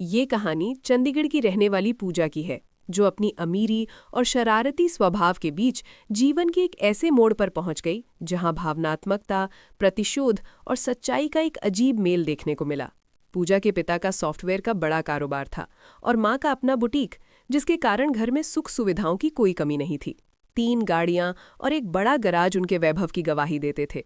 ये कहानी चंडीगढ़ की रहने वाली पूजा की है, जो अपनी अमीरी और शरारती स्वभाव के बीच जीवन के एक ऐसे मोड़ पर पहुंच गई जहां भावनात्मकता, प्रतिशोध और सच्चाई का एक अजीब मेल देखने को मिला। पूजा के पिता का सॉफ्टवेयर का बड़ा कारोबार था और माँ का अपना बुटीक, जिसके कारण घर में सुख सुविधाओं की कोई कमी नहीं थी। 3 गाड़ियां और एक बड़ा गराज उनके वैभव की गवाही देते थे।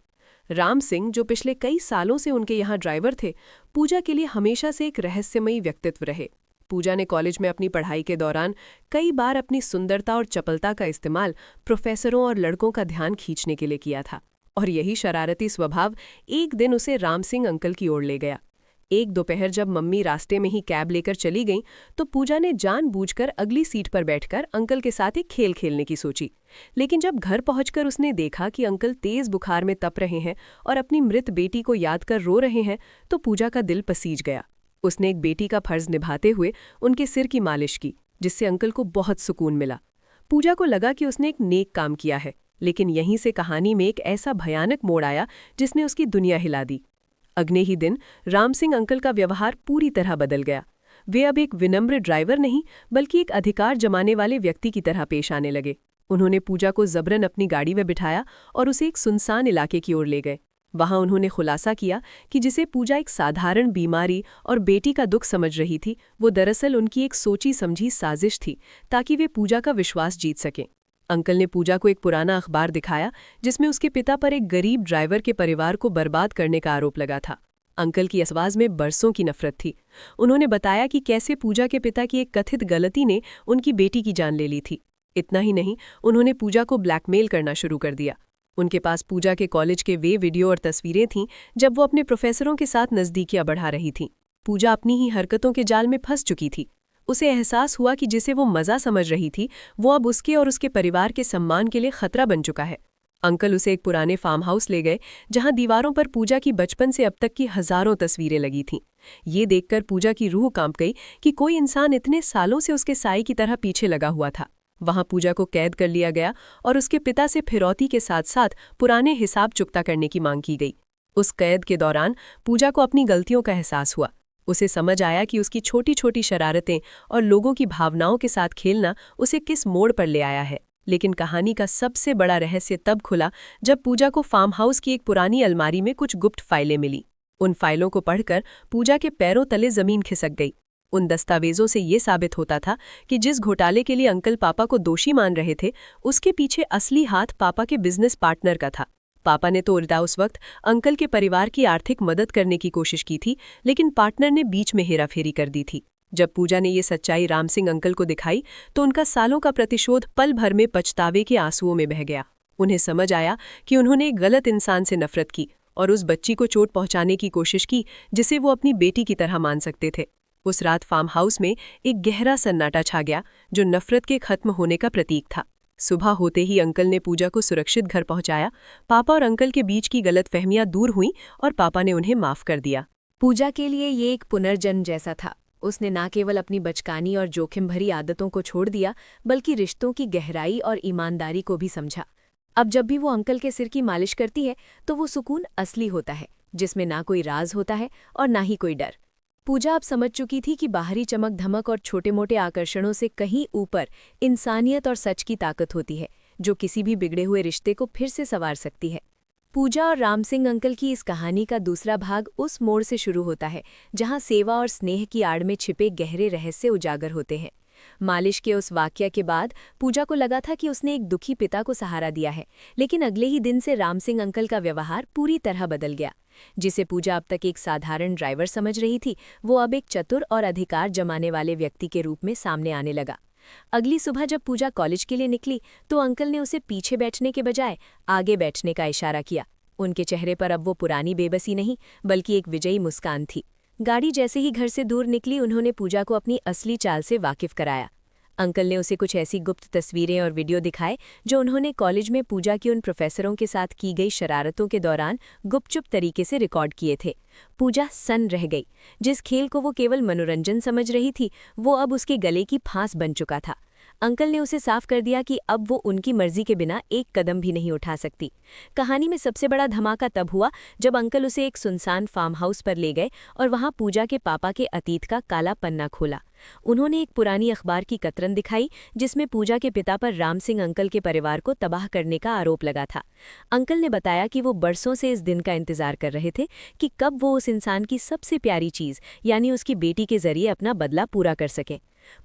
राम सिंह, जो पिछले कई सालों से उनके यहाँ ड्राइवर थे, पूजा के लिए हमेशा से एक रहस्यमयी व्यक्तित्व रहे। पूजा ने कॉलेज में अपनी पढ़ाई के दौरान कई बार अपनी सुंदरता और चपलता का इस्तेमाल प्रोफेसरों और लड़कों का ध्यान खींचने के लिए किया था, और यही शरारती स्वभाव एक दिन उसे राम सिंह अंकल की ओर ले गया। एक दोपहर जब मम्मी रास्ते में ही कैब लेकर चली गईं, तो पूजा ने जानबूझकर अगली सीट पर बैठकर अंकल के साथ एक खेल खेलने की सोची। लेकिन जब घर पहुंचकर उसने देखा कि अंकल तेज बुखार में तप रहे हैं और अपनी मृत बेटी को याद कर रो रहे हैं, तो पूजा का दिल पसीज गया। उसने एक बेटी का फर्ज निभाते हुए उनके सिर की मालिश की, जिससे अंकल को बहुत सुकून मिला। पूजा को लगा कि उसने एक नेक काम किया है, लेकिन यहीं से कहानी में एक ऐसा भयानक मोड़ आया जिसने उसकी दुनिया हिला दी। अगले ही दिन राम सिंह अंकल का व्यवहार पूरी तरह बदल गया। वे अब एक विनम्र ड्राइवर नहीं, बल्कि एक अधिकार जमाने वाले व्यक्ति की तरह पेश आने लगे। उन्होंने पूजा को जबरन अपनी गाड़ी में बिठाया और उसे एक सुनसान इलाके की ओर ले गए। वहां उन्होंने खुलासा किया कि जिसे पूजा एक साधारण बीमारी और बेटी का दुख समझ रही थी, वो दरअसल उनकी एक सोची समझी साजिश थी, ताकि वे पूजा का विश्वास जीत सकें। अंकल ने पूजा को एक पुराना अखबार दिखाया, जिसमें उसके पिता पर एक गरीब ड्राइवर के परिवार को बर्बाद करने का आरोप लगा था। अंकल की आवाज में बरसों की नफरत थी। उन्होंने बताया कि कैसे पूजा के पिता की एक कथित गलती ने उनकी बेटी की जान ले ली थी। इतना ही नहीं, उन्होंने पूजा को ब्लैकमेल करना शुरू कर दिया। उनके पास पूजा के कॉलेज के वे वीडियो और तस्वीरें थीं जब वो अपने प्रोफेसरों के साथ नज़दीकियां बढ़ा रही थीं। पूजा अपनी ही हरकतों के जाल में फंस चुकी थी। उसे एहसास हुआ कि जिसे वो मज़ा समझ रही थी, वो अब उसके और उसके परिवार के सम्मान के लिए खतरा बन चुका है। अंकल उसे एक पुराने फार्म हाउस ले गए, जहां दीवारों पर पूजा की बचपन से अब तक की हजारों तस्वीरें लगी थीं। ये देखकर पूजा की रूह कांप गई कि कोई इंसान इतने सालों से उसके साई की तरह पीछे लगा हुआ था। वहां पूजा को कैद कर लिया गया और उसके पिता से फिरौती के साथ साथ पुराने हिसाब चुकता करने की मांग की गई। उस कैद के दौरान पूजा को अपनी गलतियों का एहसास हुआ। उसे समझ आया कि उसकी छोटी छोटी शरारतें और लोगों की भावनाओं के साथ खेलना उसे किस मोड़ पर ले आया है। लेकिन कहानी का सबसे बड़ा रहस्य तब खुला जब पूजा को फार्म हाउस की एक पुरानी अलमारी में कुछ गुप्त फाइलें मिली। उन फाइलों को पढ़कर पूजा के पैरों तले जमीन खिसक गई। उन दस्तावेजों से ये साबित होता था कि जिस घोटाले के लिए अंकल पापा को दोषी मान रहे थे, उसके पीछे असली हाथ पापा के बिजनेस पार्टनर का था। पापा ने तो उल्टा उस वक्त अंकल के परिवार की आर्थिक मदद करने की कोशिश की थी, लेकिन पार्टनर ने बीच में हेराफेरी कर दी थी। जब पूजा ने ये सच्चाई राम सिंह अंकल को दिखाई, तो उनका सालों का प्रतिशोध पल भर में पछतावे के आंसुओं में बह गया। उन्हें समझ आया कि उन्होंने एक गलत इंसान से नफरत की और उस बच्ची को चोट पहुंचाने की कोशिश की जिसे वो अपनी बेटी की तरह मान सकते थे। उस रात फार्म हाउस में एक गहरा सन्नाटा छा गया, जो नफरत के खत्म होने का प्रतीक था। सुबह होते ही अंकल ने पूजा को सुरक्षित घर पहुंचाया। पापा और अंकल के बीच की गलतफहमियां दूर हुईं और पापा ने उन्हें माफ कर दिया। पूजा के लिए ये एक पुनर्जन्म जैसा था। उसने न केवल अपनी बचकानी और जोखिम भरी आदतों को छोड़ दिया, बल्कि रिश्तों की गहराई और ईमानदारी को भी समझा। अब जब भी वो अंकल के सिर की मालिश करती है, तो वो सुकून असली होता है, जिसमें ना कोई राज होता है और ना ही कोई डर। पूजा अब समझ चुकी थी कि बाहरी चमक धमक और छोटे मोटे आकर्षणों से कहीं ऊपर इंसानियत और सच की ताकत होती है, जो किसी भी बिगड़े हुए रिश्ते को फिर से संवार सकती है। पूजा और राम सिंह अंकल की इस कहानी का दूसरा भाग उस मोड़ से शुरू होता है जहां सेवा और स्नेह की आड़ में छिपे गहरे रहस्य उजागर होते हैं। मालिश के उस वाकया के बाद पूजा को लगा था कि उसने एक दुखी पिता को सहारा दिया है, लेकिन अगले ही दिन से राम सिंह अंकल का व्यवहार पूरी तरह बदल गया। जिसे पूजा अब तक एक साधारण ड्राइवर समझ रही थी, वो अब एक चतुर और अधिकार जमाने वाले व्यक्ति के रूप में सामने आने लगा। अगली सुबह जब पूजा कॉलेज के लिए निकली, तो अंकल ने उसे पीछे बैठने के बजाय आगे बैठने का इशारा किया। उनके चेहरे पर अब वो पुरानी बेबसी नहीं, बल्कि एक विजयी मुस्कान थी। गाड़ी जैसे ही घर से दूर निकली, उन्होंने पूजा को अपनी असली चाल से वाकिफ कराया। अंकल ने उसे कुछ ऐसी गुप्त तस्वीरें और वीडियो दिखाए जो उन्होंने कॉलेज में पूजा की उन प्रोफेसरों के साथ की गई शरारतों के दौरान गुपचुप तरीके से रिकॉर्ड किए थे। पूजा सन्न रह गई। जिस खेल को वो केवल मनोरंजन समझ रही थी, वो अब उसके गले की फांस बन चुका था। अंकल ने उसे साफ कर दिया कि अब वो उनकी मर्जी के बिना एक कदम भी नहीं उठा सकती। कहानी में सबसे बड़ा धमाका तब हुआ जब अंकल उसे एक सुनसान फार्म हाउस पर ले गए और वहां पूजा के पापा के अतीत का काला पन्ना खोला। उन्होंने एक पुरानी अखबार की कतरन दिखाई जिसमें पूजा के पिता पर राम सिंह अंकल के परिवार को तबाह करने का आरोप लगा था। अंकल ने बताया कि वो बरसों से इस दिन का इंतजार कर रहे थे कि कब वो उस इंसान की सबसे प्यारी चीज यानी उसकी बेटी के जरिए अपना बदला पूरा कर सकें।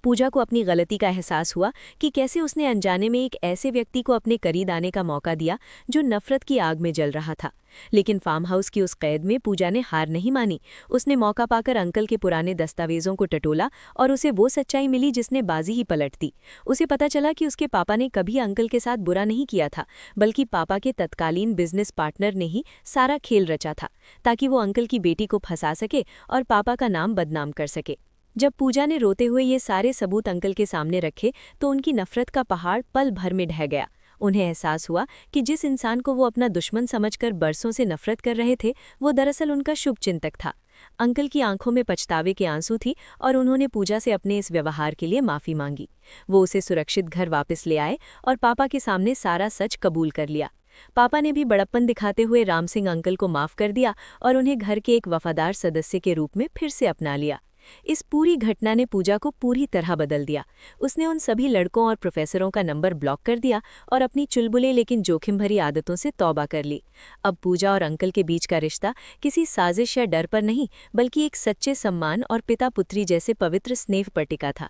पूजा को अपनी गलती का एहसास हुआ कि कैसे उसने अनजाने में एक ऐसे व्यक्ति को अपने करीब आने का मौका दिया जो नफरत की आग में जल रहा था। लेकिन फार्म हाउस की उस कैद में पूजा ने हार नहीं मानी। उसने मौका पाकर अंकल के पुराने दस्तावेजों को टटोला और उसे वो सच्चाई मिली जिसने बाजी ही पलट दी। उसे पता चला कि उसके पापा ने कभी अंकल के साथ बुरा नहीं किया था, बल्कि पापा के तत्कालीन बिजनेस पार्टनर ने ही सारा खेल रचा था ताकि वो अंकल की बेटी को फंसा सके और पापा का नाम बदनाम कर सके। जब पूजा ने रोते हुए ये सारे सबूत अंकल के सामने रखे तो उनकी नफरत का पहाड़ पल भर में ढह गया। उन्हें एहसास हुआ कि जिस इंसान को वो अपना दुश्मन समझकर बरसों से नफरत कर रहे थे वो दरअसल उनका शुभचिंतक था। अंकल की आंखों में पछतावे के आंसू थी और उन्होंने पूजा से अपने इस व्यवहार के लिए माफी मांगी। वो उसे सुरक्षित घर वापस ले आए और पापा के सामने सारा सच कबूल कर लिया। पापा ने भी बड़प्पन दिखाते हुए राम सिंह अंकल को माफ कर दिया और उन्हें घर के एक वफादार सदस्य के रूप में फिर से अपना लिया। इस पूरी घटना ने पूजा को पूरी तरह बदल दिया। उसने उन सभी लड़कों और प्रोफेसरों का नंबर ब्लॉक कर दिया और अपनी चुलबुले लेकिन जोखिम भरी आदतों से तौबा कर ली। अब पूजा और अंकल के बीच का रिश्ता किसी साजिश या डर पर नहीं बल्कि एक सच्चे सम्मान और पिता पुत्री जैसे पवित्र स्नेह पर टिका था।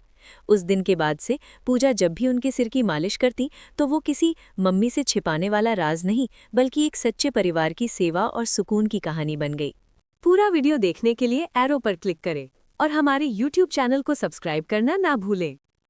उस दिन के बाद से पूजा जब भी उनके सिर की मालिश करती तो वो किसी मम्मी से छिपाने वाला राज नहीं बल्कि एक सच्चे परिवार की सेवा और सुकून की कहानी बन गई। पूरा वीडियो देखने के लिए एरो पर क्लिक करें और हमारे YouTube चैनल को सब्सक्राइब करना ना भूलें।